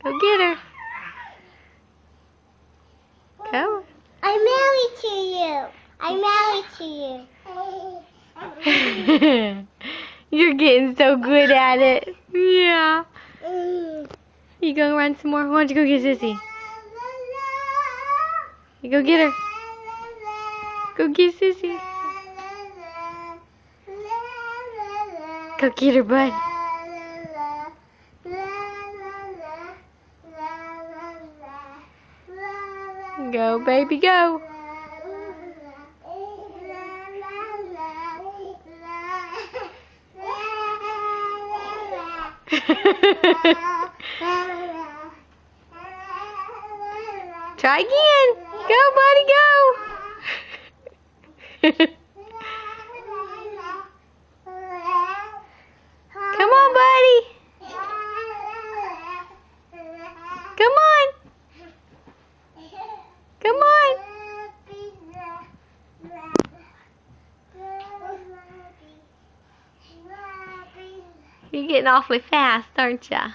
Go get her. Come on. I'm married to you. I'm married to you. You're getting so good at it. Yeah. You gonna run some more? Why don't you go get Sissy? You go get her. Go get Sissy. Go get her, bud. Go, baby, go. Try again. Go, buddy, go. Come on, buddy. Come on. Come on. You're getting awfully fast, aren't ya?